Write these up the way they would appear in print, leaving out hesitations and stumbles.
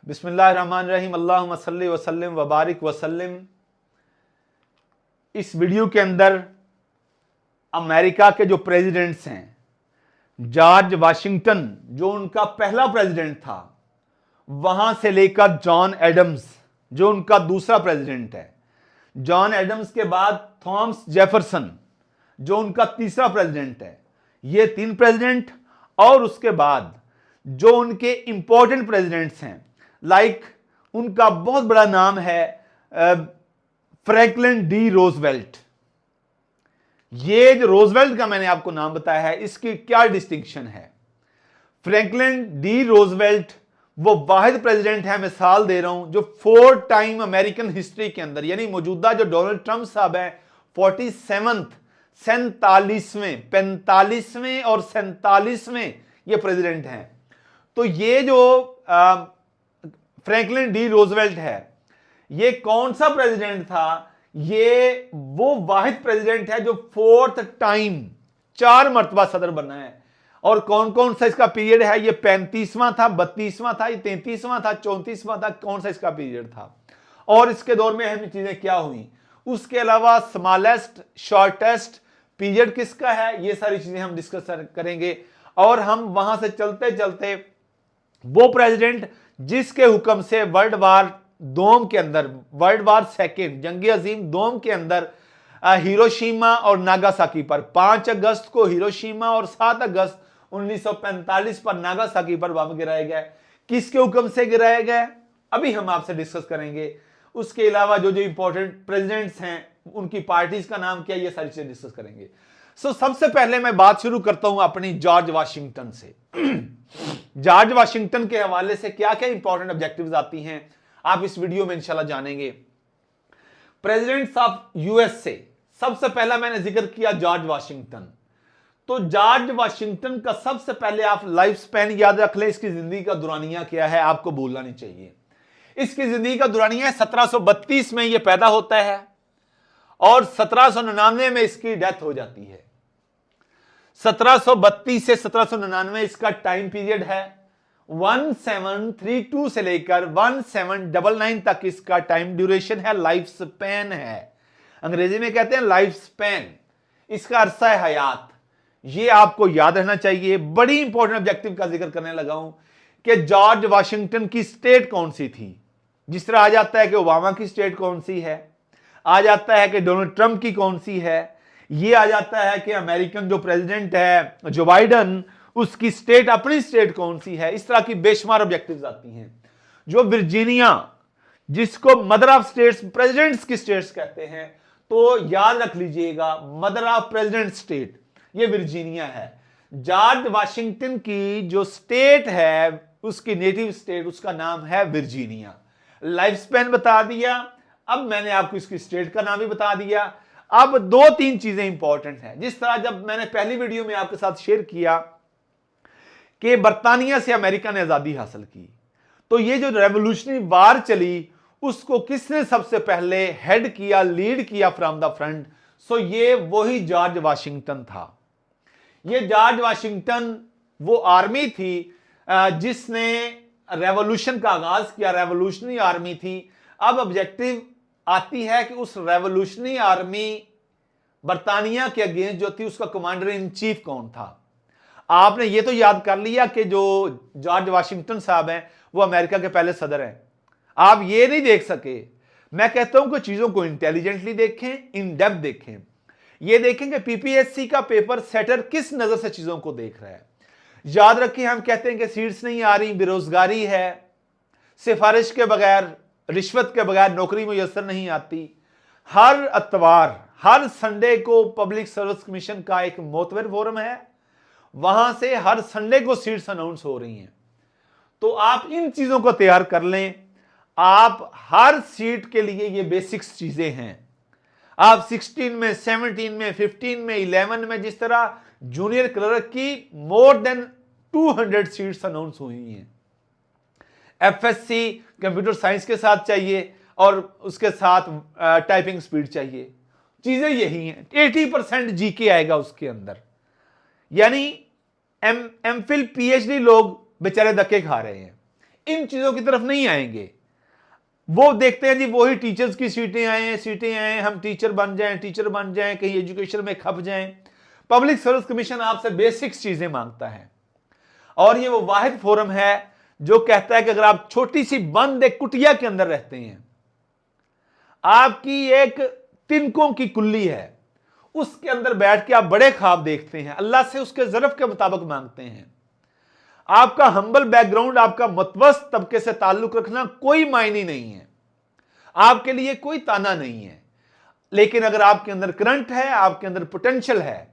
बिस्मिल्लाहिर्रहमानिर्रहीम, अल्लाहुम्मा सल्लि व सल्लिम व बारिक व सल्लिम। इस वीडियो के अंदर अमेरिका के जो प्रेसिडेंट्स हैं, जॉर्ज वाशिंगटन जो उनका पहला प्रेसिडेंट था, वहां से लेकर जॉन एडम्स जो उनका दूसरा प्रेसिडेंट है, जॉन एडम्स के बाद थॉमस जेफरसन जो उनका तीसरा प्रेसिडेंट है, ये 3 प्रेसिडेंट, और उसके बाद जो उनके इंपॉर्टेंट प्रेसिडेंट्स हैं, लाइक उनका बहुत बड़ा नाम है फ्रैंकलिन डी रोजवेल्ट। ये जो रोजवेल्ट का मैंने आपको नाम बताया है, इसकी क्या डिस्टिंक्शन है? फ्रैंकलिन डी रोजवेल्ट वो वाहिद प्रेसिडेंट है, मिसाल दे रहा हूं, जो 4 टाइम अमेरिकन हिस्ट्री के अंदर, यानी मौजूदा जो डोनाल्ड ट्रंप साहब हैं 47वें, 47वें, 45वें और 47वें ये प्रेसिडेंट हैं। तो ये जो फ्रैंकलिन डी रोजवेल्ट है, ये कौन सा प्रेसिडेंट था? ये वो वाहिद प्रेसिडेंट है जो 4th टाइम 4 मरतबा सदर बना है। और कौन कौन सा इसका पीरियड है? ये 35वां था, 32वां था, ये 33वां था, 34वां था, कौन सा इसका पीरियड था, और इसके दौर में अहम चीजें क्या हुई, उसके अलावा स्मॉलेस्ट शॉर्टेस्ट पीरियड किसका है, ये सारी चीजें हम डिस्कस करेंगे। और हम वहां से चलते चलते वो प्रेसिडेंट जिसके हुक्म से वर्ल्ड वार दोम के अंदर, वर्ल्ड वार सेकेंड, जंग अजीम दोम के अंदर हिरोशिमा और नागासाकी पर 5 अगस्त को हिरोशिमा और 7 अगस्त 1945 पर नागासाकी पर बम गिराए गए। किसके हुक्म से गिराए गए, अभी हम आपसे डिस्कस करेंगे। उसके अलावा जो जो इंपॉर्टेंट प्रेसिडेंट्स हैं, उनकी पार्टीज का नाम क्या, ये सारी चीजें डिस्कस करेंगे। सबसे पहले मैं बात शुरू करता हूं अपनी जॉर्ज वाशिंगटन से। जॉर्ज वाशिंगटन के हवाले से क्या क्या इंपॉर्टेंट ऑब्जेक्टिव्स आती हैं, आप इस वीडियो में इंशाल्लाह जानेंगे। प्रेसिडेंट्स ऑफ यूएसए, सबसे पहला मैंने जिक्र किया जॉर्ज वाशिंगटन। तो जॉर्ज वाशिंगटन का सबसे पहले आप लाइफ स्पैन याद रख लें, इसकी जिंदगी का दुरानिया क्या है, आपको भूलना नहीं चाहिए। इसकी जिंदगी का दुरानिया 1732 में यह पैदा होता है और 1799 में इसकी डेथ हो जाती है। 1732 से 1799 इसका टाइम पीरियड है। 1732 से लेकर 1799 तक इसका टाइम ड्यूरेशन है, लाइफ स्पैन है, अंग्रेजी में कहते हैं लाइफ स्पैन, इसका अरसा है हयात। ये आपको याद रहना चाहिए। बड़ी इंपॉर्टेंट ऑब्जेक्टिव का जिक्र करने लगा हूं कि जॉर्ज वाशिंगटन की स्टेट कौन सी थी। जिस तरह आ जाता है कि ओबामा की स्टेट कौन सी है, आ जाता है कि डोनाल्ड ट्रंप की कौन सी है, ये आ जाता है कि अमेरिकन जो प्रेसिडेंट है जो बाइडन, उसकी स्टेट अपनी स्टेट कौन सी है। इस तरह की बेशुमार ऑब्जेक्टिव्स आती हैं। जो वर्जीनिया, जिसको मदर ऑफ स्टेट्स, प्रेसिडेंट्स की स्टेट्स कहते हैं, तो याद रख लीजिएगा मदर ऑफ प्रेसिडेंट स्टेट ये वर्जीनिया है। जॉर्ज वाशिंगटन की जो स्टेट है, उसकी नेटिव स्टेट, उसका नाम है वर्जीनिया। लाइफ स्पैन बता दिया, अब मैंने आपको इसकी स्टेट का नाम भी बता दिया। अब 2-3 चीजें इंपॉर्टेंट हैं। जिस तरह जब मैंने पहली वीडियो में आपके साथ शेयर किया कि बर्तानिया से अमेरिका ने आजादी हासिल की, तो ये जो रेवोल्यूशनरी वार चली, उसको किसने सबसे पहले हेड किया, लीड किया फ्रॉम द फ्रंट? सो ये वही जॉर्ज वाशिंगटन था। ये जॉर्ज वाशिंगटन वो आर्मी थी जिसने रेवोल्यूशन का आगाज किया, रेवोल्यूशनरी आर्मी थी। अब ऑब्जेक्टिव आती है कि उस रेवोल्यूशनरी आर्मी बर्तानिया के अगेंस्ट जो थी, उसका कमांडर इन चीफ कौन था। आपने ये तो याद कर लिया कि जो जॉर्ज वाशिंगटन साहब हैं वो अमेरिका के पहले सदर हैं। आप ये नहीं देख सके। मैं कहता हूं कि चीजों को इंटेलिजेंटली देखें, इन डेप्थ देखें। ये देखें कि पीपीएससी का पेपर सेटर किस नजर से चीजों को देख रहा है। याद रखें, हम कहते हैं कि सीट्स नहीं आ रही, बेरोजगारी है, सिफारिश के बगैर, रिश्वत के बगैर नौकरी मुयसर नहीं आती। हर अतवार, हर संडे को पब्लिक सर्विस कमीशन का एक मोतबर फोरम है, वहां से हर संडे को सीट्स अनाउंस हो रही हैं। तो आप इन चीजों को तैयार कर लें। आप हर सीट के लिए ये बेसिक्स चीजें हैं। आप 16 में, 17 में, 15 में, 11 में, जिस तरह जूनियर क्लर्क की मोर देन 200 सीट्स अनाउंस हुई हैं। एफएससी कंप्यूटर साइंस के साथ चाहिए और उसके साथ टाइपिंग स्पीड चाहिए। चीजें यही हैं। 80% जीके आएगा उसके अंदर। यानी एमफिल पीएचडी लोग बेचारे धक्के खा रहे हैं। इन चीजों की तरफ नहीं आएंगे। वो देखते हैं जी वही टीचर्स की सीटें आए, हम टीचर बन जाएं, कहीं एजुकेशन में खप जाएं। पब्लिक सर्विस कमीशन आपसे बेसिक्स चीजें मांगता है, और ये वो वाहिद फोरम है जो कहता है कि अगर आप छोटी सी बंद एक कुटिया के अंदर रहते हैं, आपकी एक तिनकों की कुल्ली है, उसके अंदर बैठ के आप बड़े ख्वाब देखते हैं, अल्लाह से उसके ज़रफ के मुताबिक मांगते हैं, आपका हम्बल बैकग्राउंड, आपका मतवस्त तबके से ताल्लुक रखना कोई मायने नहीं है, आपके लिए कोई ताना नहीं है। लेकिन अगर आपके अंदर करंट है, आपके अंदर पोटेंशियल है,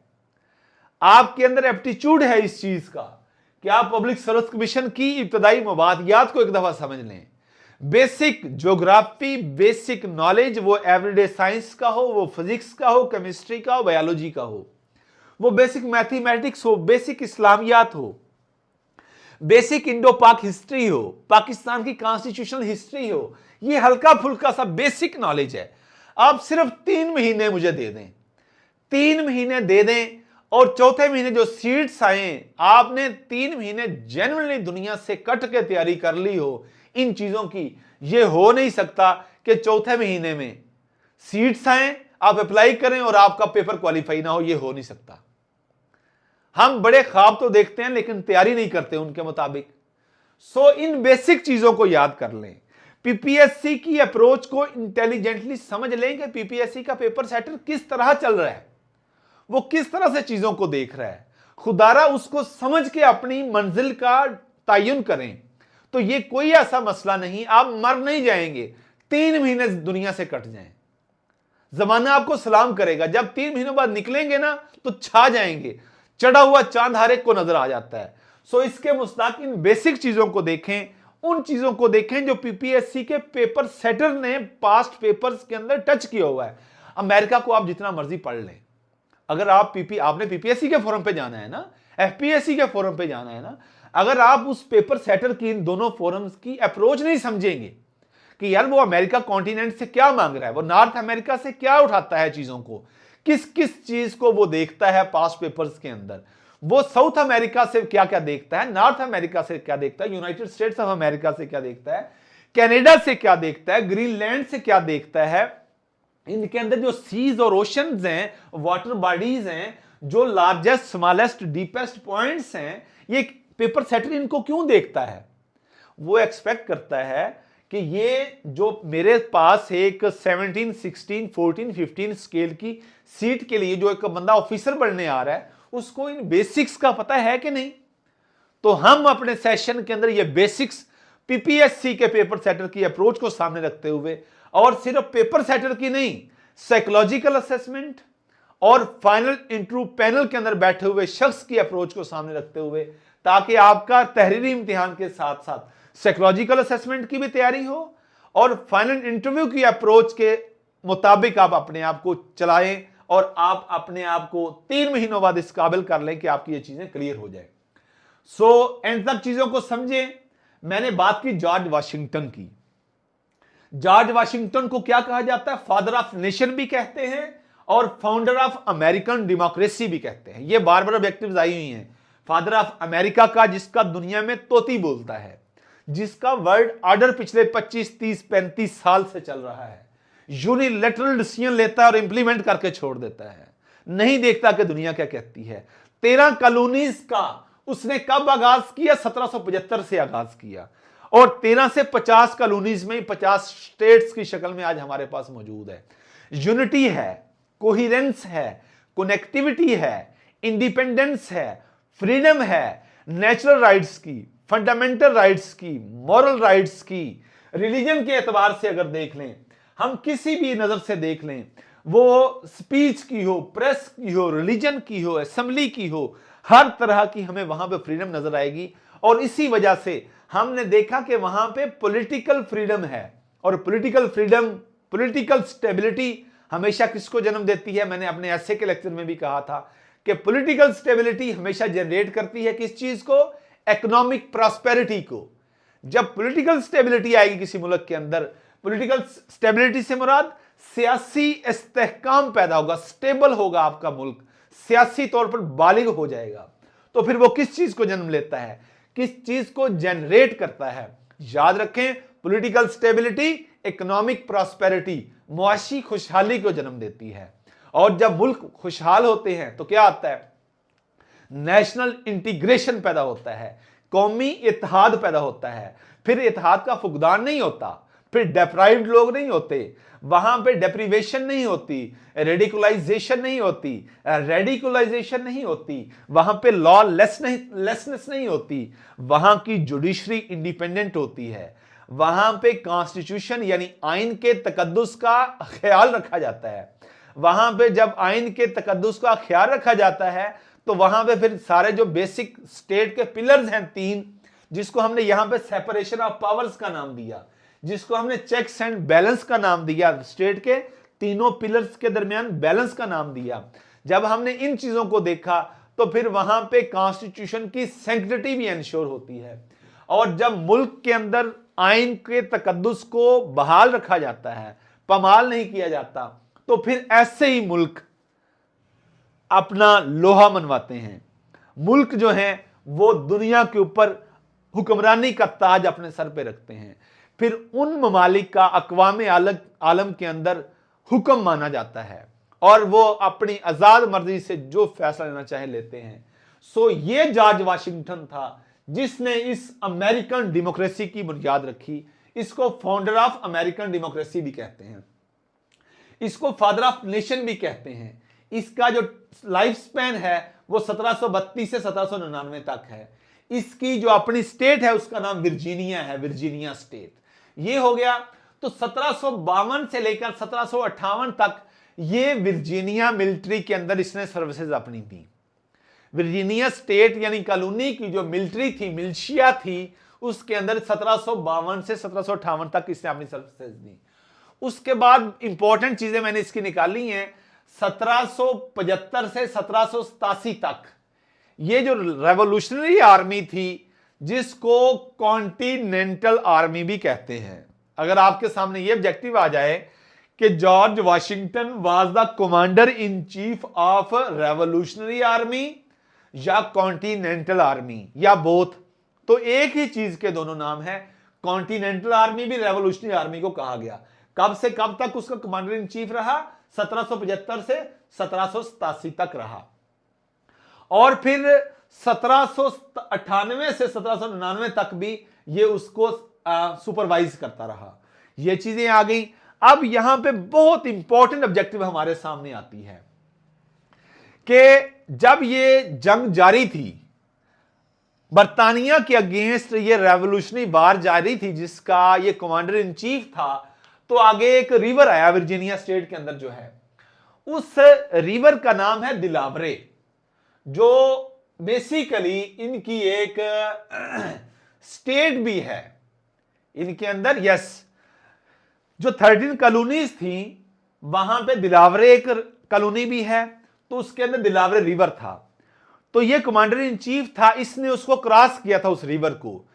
आपके अंदर एप्टीट्यूड है इस चीज का कि आप पब्लिक सर्विस कमीशन की इब्तदाई मवादियात को एक दफा समझ लें, बेसिक ज्योग्राफी, बेसिक नॉलेज, वो एवरीडे साइंस का हो, वो फिजिक्स का हो, केमिस्ट्री का हो, बायोलॉजी का हो, वो बेसिक मैथमेटिक्स हो, बेसिक इस्लामियात हो, बेसिक इंडो पाक हिस्ट्री हो, पाकिस्तान की कॉन्स्टिट्यूशनल हिस्ट्री हो, ये हल्का फुल्का सा बेसिक नॉलेज है। आप सिर्फ 3 महीने मुझे दे दें, 3 महीने दे दें, और चौथे महीने जो सीट्स आए, आपने 3 महीने जेन्युइनली दुनिया से कट के तैयारी कर ली हो इन चीजों की। ये हो नहीं सकता कि चौथे महीने में सीट्स आए, आप अप्लाई करें और आपका पेपर क्वालिफाई ना हो, ये हो नहीं सकता। हम बड़े ख्वाब तो देखते हैं लेकिन तैयारी नहीं करते उनके मुताबिक। सो इन बेसिक चीजों को याद कर लें, पीपीएससी की अप्रोच को इंटेलिजेंटली समझ लें कि पीपीएससी का पेपर सेटर किस तरह चल रहा है, वो किस तरह से चीजों को देख रहा है, खुदारा उसको समझ के अपनी मंजिल का तयन करें। तो ये कोई ऐसा मसला नहीं, आप मर नहीं जाएंगे, 3 महीने दुनिया से कट जाएं, जमाना आपको सलाम करेगा। जब 3 महीनों बाद निकलेंगे ना तो छा जाएंगे, चढ़ा हुआ चांद हर एक को नजर आ जाता है। सो इसके मुस्ताक इन बेसिक चीजों को देखें, उन चीजों को देखें जो पीपीएससी के पेपर सेटर ने पास्ट पेपर्स के अंदर टच किया हुआ है। अमेरिका को आप जितना मर्जी पढ़ लें, अगर आपने पीपीएससी के फोरम पे जाना है ना, एफपीएससी के फोरम पे जाना है ना, अगर आप उस पेपर सेटर की इन दोनों फोरम्स की अप्रोच नहीं समझेंगे कि यार वो अमेरिका कॉन्टिनेंट से क्या मांग रहा है, वो नॉर्थ अमेरिका से क्या उठाता है चीजों को, किस किस चीज को वो देखता है पास्ट पेपर्स के अंदर, वो साउथ अमेरिका से क्या क्या देखता है, नॉर्थ अमेरिका से क्या देखता है, यूनाइटेड स्टेट्स ऑफ अमेरिका से क्या देखता है, कनाडा से क्या देखता है, ग्रीनलैंड से क्या देखता है, इनके अंदर जो सीज और ओशंस हैं, वाटर बॉडीज हैं, जो लार्जेस्ट, स्मॉलेस्ट, डीपेस्ट पॉइंट्स हैं, ये पेपर सेटर इनको क्यों देखता है? वो एक्सपेक्ट करता है कि ये जो मेरे पास एक 17, 16, 14, 15 स्केल की सीट के लिए जो एक बंदा ऑफिसर बनने आ रहा है, उसको इन बेसिक्स का पता है कि नहीं। तो हम अपने सेशन के अंदर ये बेसिक्स पीपीएससी के पेपर सेटर की अप्रोच को सामने रखते हुए, और सिर्फ पेपर सेटर की नहीं, साइकोलॉजिकल असेसमेंट और फाइनल इंटरव्यू पैनल के अंदर बैठे हुए शख्स की अप्रोच को सामने रखते हुए, ताकि आपका तहरीरी इम्तिहान के साथ साथ साइकोलॉजिकल असेसमेंट की भी तैयारी हो और फाइनल इंटरव्यू की अप्रोच के मुताबिक आप अपने आप को चलाएं, और आप अपने आप को 3 महीनों बाद इस काबिल कर लें कि आपकी ये चीजें क्लियर हो जाए। सो एंड तक चीजों को समझें। मैंने बात की जॉर्ज वाशिंगटन की। जॉर्ज वाशिंगटन को क्या कहा जाता है? फादर ऑफ नेशन भी कहते हैं और फाउंडर ऑफ अमेरिकन डेमोक्रेसी भी कहते हैं। ये बार बार ऑब्जेक्टिव्स आई हुई हैं। फादर ऑफ अमेरिका का, जिसका दुनिया में तोती बोलता है, जिसका वर्ल्ड ऑर्डर पिछले 25, 30, 35 साल से चल रहा है, यूनिलैटरल डिसीजन लेता है और इंप्लीमेंट करके छोड़ देता है, नहीं देखता कि दुनिया क्या कहती है। 13 कॉलोनीज का उसने कब आगाज किया? 1775 से आगाज किया, और 13 से 50 कॉलोनीज में 50 स्टेट्स की शक्ल में आज हमारे पास मौजूद है। यूनिटी है, कोहिरेंस है, कनेक्टिविटी है, इंडिपेंडेंस है, फ्रीडम है, नेचुरल राइट्स की, फंडामेंटल राइट्स की, मॉरल राइट्स की, रिलीजन के एतबार से अगर देख लें, हम किसी भी नजर से देख लें, वो स्पीच की हो, प्रेस की हो, रिलीजन की हो, असेंबली की हो, हर तरह की हमें वहां पे फ्रीडम नजर आएगी। और इसी वजह से हमने देखा कि वहां पे पॉलिटिकल फ्रीडम है, और पॉलिटिकल फ्रीडम, पॉलिटिकल स्टेबिलिटी हमेशा किसको जन्म देती है? मैंने अपने ऐसे के लेक्चर में भी कहा था कि पॉलिटिकल स्टेबिलिटी हमेशा जनरेट करती है किस चीज को? इकोनॉमिक प्रॉस्पेरिटी को। जब पॉलिटिकल स्टेबिलिटी आएगी किसी मुल्क के अंदर, पॉलिटिकल स्टेबिलिटी से मुराद सियासी इस्तेहकाम पैदा होगा, स्टेबल होगा आपका मुल्क, सियासी तौर पर बालिग हो जाएगा। तो फिर वो किस चीज को जन्म लेता है, किस चीज को जनरेट करता है? याद रखें, पॉलिटिकल स्टेबिलिटी इकोनॉमिक प्रॉस्पेरिटी, मुआशी खुशहाली को जन्म देती है। और जब मुल्क खुशहाल होते हैं तो क्या आता है, नेशनल इंटीग्रेशन पैदा होता है, कौमी इत्तेहाद पैदा होता है। फिर इत्तेहाद का फुकदान नहीं होता, फिर डेप्राइव्ड लोग नहीं होते, वहां पे डेप्रीवेशन नहीं होती, रेडिकुलाइजेशन नहीं होती, रेडिकुलाइजेशन नहीं होती, वहां पे लॉ लेसनेस नहीं होती, वहां की जुडिशरी इंडिपेंडेंट होती है, वहां पे कॉन्स्टिट्यूशन यानी आइन के तकद्दुस का ख्याल रखा जाता है। वहां पे जब आइन के तकद्दुस का ख्याल रखा जाता है तो वहां पे फिर सारे जो बेसिक स्टेट के पिलर्स हैं 3, जिसको हमने यहां पे सेपरेशन ऑफ पावर्स का नाम दिया, जिसको हमने चेक्स एंड बैलेंस का नाम दिया, स्टेट के तीनों पिलर्स के दरमियान बैलेंस का नाम दिया। जब हमने इन चीजों को देखा तो फिर वहां पे कॉन्स्टिट्यूशन की सैंक्टिटी भी इंश्योर होती है। और जब मुल्क के अंदर आइन के तकद्दुस को बहाल रखा जाता है, पामाल नहीं किया जाता, तो फिर ऐसे ही मुल्क अपना लोहा मनवाते हैं। मुल्क जो हैं वो दुनिया के ऊपर हुक्मरानी का ताज अपने सर पे रखते हैं। फिर उन ममालिक का अक़वाम आलम के अंदर हुक्म माना जाता है और वो अपनी आजाद मर्जी से जो फैसला लेना चाहे लेते हैं। सो ये जॉर्ज वाशिंगटन था जिसने इस अमेरिकन डेमोक्रेसी की बुनियाद रखी। इसको फाउंडर ऑफ अमेरिकन डेमोक्रेसी भी कहते हैं, इसको फादर ऑफ नेशन भी कहते हैं। इसका जो लाइफ स्पैन है वो 1732 से 1799 तक है। इसकी जो अपनी स्टेट है उसका नाम वर्जीनिया है, वर्जीनिया स्टेट। ये हो गया। तो 1752 से लेकर 1758 तक ये वर्जीनिया मिलिट्री के अंदर इसने सर्विसेज अपनी दी। वर्जीनिया स्टेट यानी कॉलोनी की जो मिलिट्री थी, मिलिशिया थी, उसके अंदर 1752 से 1758 तक इसने अपनी सर्विसेज दी। उसके बाद इंपॉर्टेंट चीजें मैंने इसकी निकाली हैं। 1775 से 1787 तक ये जो रेवोल्यूशनरी आर्मी थी, जिसको कॉन्टिनेंटल आर्मी भी कहते हैं। अगर आपके सामने ये ऑब्जेक्टिव आ जाए कि George Washington was the commander in chief of revolutionary army या कॉन्टिनेंटल आर्मी या बोथ, तो एक ही चीज के दोनों नाम है। कॉन्टिनेंटल आर्मी भी रेवोल्यूशनरी आर्मी को कहा गया। कब से कब तक उसका कमांडर इन चीफ रहा? 1775 से 1787 तक रहा। और फिर 1798 से 1799 तक भी ये उसको सुपरवाइज करता रहा। ये चीजें आ गई। अब यहां पे बहुत इंपॉर्टेंट ऑब्जेक्टिव हमारे सामने आती है कि जब ये जंग जारी थी, बर्तानिया के अगेंस्ट ये रेवोल्यूशनरी वार जारी थी, जिसका ये कमांडर इन चीफ था, तो आगे एक रिवर आया वर्जीनिया स्टेट के अंदर जो है, उस रिवर का नाम है दिलावरे, जो बेसिकली इनकी एक स्टेट भी है इनके अंदर। यस, जो 13 कॉलोनीज थी वहां पे दिलावरे एक कॉलोनी भी है, तो उसके अंदर दिलावरे रिवर था। तो ये कमांडर इन चीफ था, इसने उसको क्रॉस किया था उस रिवर को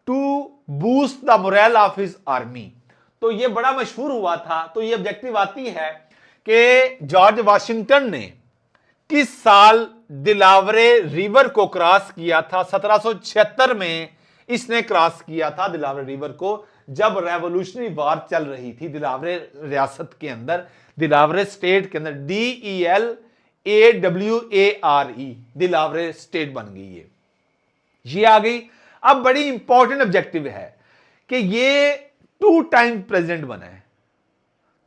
to boost the morale of his army. तो ये बड़ा मशहूर हुआ था। तो ये ऑब्जेक्टिव आती है कि जॉर्ज वाशिंगटन ने किस साल दिलावरे रिवर को क्रॉस किया था? 1776 में इसने क्रॉस किया था दिलावरे रिवर को, जब रेवोल्यूशनरी वार चल रही थी दिलावरे रियासत के अंदर, दिलावरे स्टेट के अंदर। DELAWARE दिलावरे स्टेट बन गई। ये आ गई। अब बड़ी इंपॉर्टेंट ऑब्जेक्टिव है कि ये 2 टाइम प्रेसिडेंट बना है।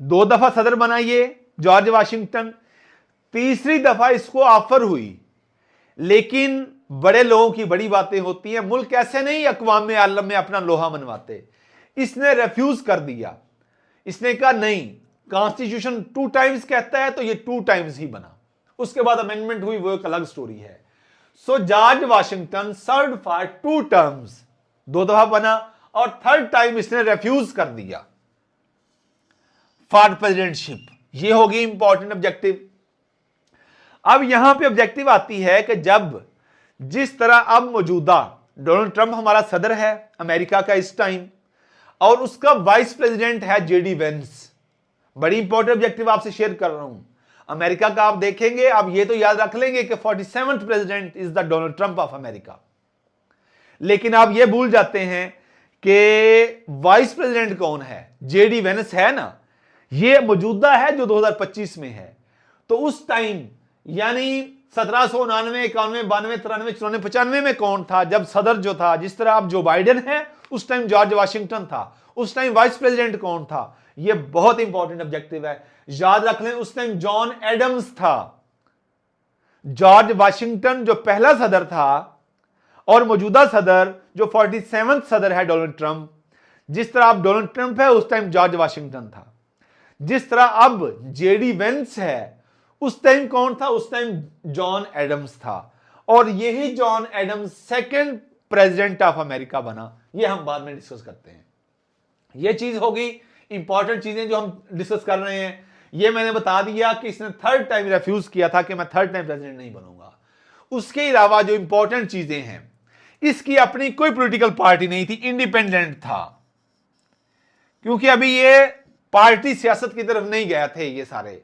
2 दफा सदर बना ये जॉर्ज वाशिंगटन, तीसरी दफा इसको ऑफर हुई, लेकिन बड़े लोगों की बड़ी बातें होती हैं। मुल्क ऐसे नहीं अक़वाम आलम में अपना लोहा मनवाते। इसने रिफ्यूज कर दिया। इसने कहा नहीं, कॉन्स्टिट्यूशन 2 टाइम्स कहता है तो ये 2 टाइम्स ही बना। उसके बाद अमेंडमेंट हुई, वो एक अलग स्टोरी है। So George Washington served for 2 terms, 2 दफा बना, और 3rd टाइम इसने रिफ्यूज कर दिया फॉर प्रेसिडेंटशिप। ये होगी इंपॉर्टेंट ऑब्जेक्टिव। अब यहां पे ऑब्जेक्टिव आती है कि जब जिस तरह अब मौजूदा डोनाल्ड ट्रंप हमारा सदर है अमेरिका का इस टाइम, और उसका वाइस प्रेसिडेंट है जेडी वेंस। बड़ी इंपॉर्टेंट ऑब्जेक्टिव आपसे शेयर कर रहा हूं अमेरिका का। आप देखेंगे, आप ये तो याद रख लेंगे कि 47th president is the Donald Trump of America, लेकिन आप ये भूल जाते हैं कि वाइस प्रेसिडेंट कौन है, जेडी वेंस है ना, ये मौजूदा है जो 2025 में है। तो उस टाइम यानी 1799, 91, 92, 93, 94, 95 में कौन था जब सदर जो था, जिस तरह आप जो बाइडेन है, उस टाइम जॉर्ज वाशिंगटन था। उस टाइम वाइस प्रेसिडेंट कौन था, यह बहुत इंपॉर्टेंट ऑब्जेक्टिव है, याद रख लें। उस टाइम जॉन एडम्स था। जॉर्ज वाशिंगटन जो पहला सदर था और मौजूदा सदर जो 47th सदर है डोनाल्ड ट्रंप, जिस तरह अब डोनाल्ड ट्रंप है उस टाइम जॉर्ज वाशिंगटन था। जिस तरह अब जेडी वेंस है उस टाइम कौन था, उस टाइम जॉन एडम्स था। और यही John Adams second president of America बना। यह हम बाद में डिस्कस करते हैं। यह चीज होगी इंपॉर्टेंट चीजें जो हम डिस्कस कर रहे हैं। यह मैंने बता दिया कि इसने थर्ड टाइम रिफ्यूज किया था कि मैं थर्ड टाइम प्रेसिडेंट नहीं बनूंगा। उसके अलावा जो इंपॉर्टेंट चीजें हैं, इसकी अपनी कोई पॉलिटिकल पार्टी नहीं थी, इंडिपेंडेंट था। क्योंकि अभी ये पार्टी सियासत की तरफ नहीं गए थे, ये सारे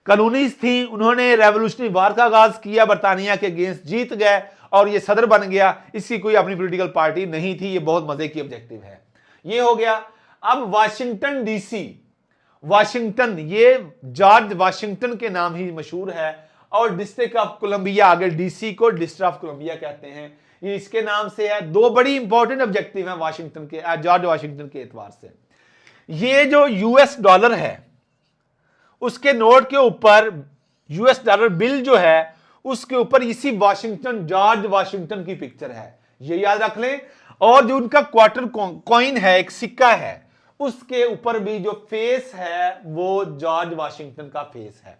कॉलोनीज थी। उन्होंने रेवोल्यूशनरी वार का आगाज किया, बरतानिया के अगेंस्ट जीत गए और ये सदर बन गया। इसकी कोई अपनी पॉलिटिकल पार्टी नहीं थी। ये बहुत मजे की ऑब्जेक्टिव है। ये हो गया। अब वाशिंगटन डीसी, वाशिंगटन ये जॉर्ज वाशिंगटन के नाम ही मशहूर है और डिस्ट्रिक्ट ऑफ कोलंबिया, आगे डीसी को डिस्ट्रिक्ट ऑफ कोलंबिया कहते हैं, ये इसके नाम से है। दो बड़ी इंपॉर्टेंट ऑब्जेक्टिव हैं वाशिंगटन के, जॉर्ज वाशिंगटन के एतबार से। ये जो यूएस डॉलर है उसके नोट के ऊपर, यूएस डॉलर बिल जो है उसके ऊपर इसी वाशिंगटन, जॉर्ज वाशिंगटन की पिक्चर है, ये याद रख लें। और जो उनका क्वार्टर कॉइन है, एक सिक्का है, उसके ऊपर भी जो फेस है वो जॉर्ज वाशिंगटन का फेस है।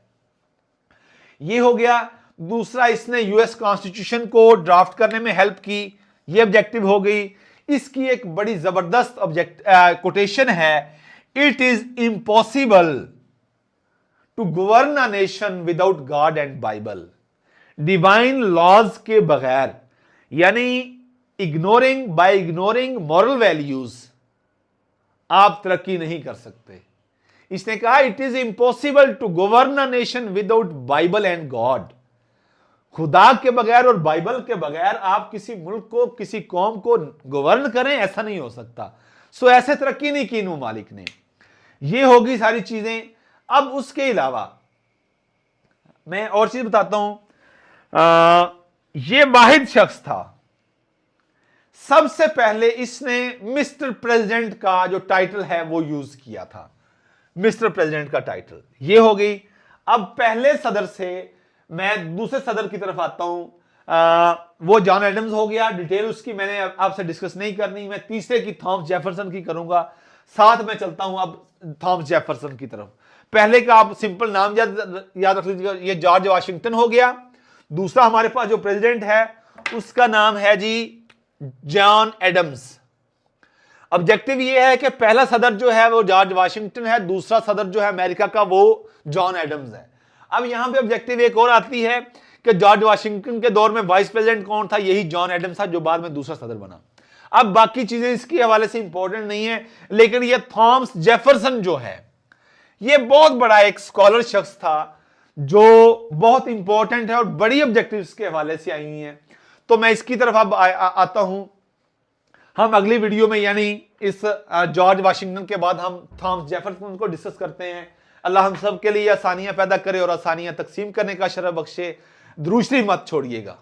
ये हो गया। दूसरा, इसने यूएस कॉन्स्टिट्यूशन को ड्राफ्ट करने में हेल्प की, ये ऑब्जेक्टिव हो गई। इसकी एक बड़ी जबरदस्त कोटेशन है, it is impossible to govern a nation without God and Bible. Divine laws के बगैर, यानी बाय इग्नोरिंग मॉरल वैल्यूज आप तरक्की नहीं कर सकते। इसने कहा it is impossible to govern a nation without Bible and God. खुदा के बगैर और बाइबल के बगैर आप किसी मुल्क को, किसी कौम को गवर्न करें, ऐसा नहीं हो सकता। सो ऐसे तरक्की नहीं की इन ममालिक ने। ये होगी सारी चीजें। अब उसके अलावा मैं और चीज बताता हूं। ये वाहिद शख्स था, सबसे पहले इसने मिस्टर प्रेसिडेंट का जो टाइटल है वो यूज किया था, मिस्टर प्रेसिडेंट का टाइटल। ये हो गई। अब पहले सदर से मैं दूसरे सदर की तरफ आता हूं। वो जॉन एडम्स हो गया। डिटेल उसकी मैंने आपसे डिस्कस नहीं करनी। मैं तीसरे की थॉमस जेफरसन की करूंगा। साथ में चलता हूं अब थॉमस जेफरसन की तरफ। पहले का आप सिंपल नाम याद रख लीजिएगा, ये जॉर्ज वाशिंगटन हो गया। दूसरा हमारे पास जो प्रेसिडेंट है उसका नाम है जी जॉन एडम्स। ऑब्जेक्टिव ये है कि पहला सदर जो है वो जॉर्ज वाशिंगटन है, दूसरा सदर जो है अमेरिका का वो जॉन एडम्स है। अब यहां पे ऑब्जेक्टिव एक और आती है कि जॉर्ज वाशिंगटन के दौर में वाइस प्रेसिडेंट कौन था, यही जॉन एडम्स था जो बाद में दूसरा सदर बना। अब बाकी चीजें इसके हवाले से इंपॉर्टेंट नहीं है, लेकिन ये थॉमस जेफरसन जो है ये बहुत बड़ा एक स्कॉलर शख्स था जो बहुत इंपॉर्टेंट है और बड़ी ऑब्जेक्टिव्स के हवाले से आई हैं। तो मैं इसकी तरफ अब आता हूं। हम अगली वीडियो में यानी इस जॉर्ज वाशिंगटन के बाद हम थॉमस जेफरसन को डिस्कस करते हैं। अल्लाह हम सब के लिए आसानियां पैदा करे और आसानियां तकसीम करने का शरफ बख्शे। दुरूद शरीफ मत छोड़िएगा।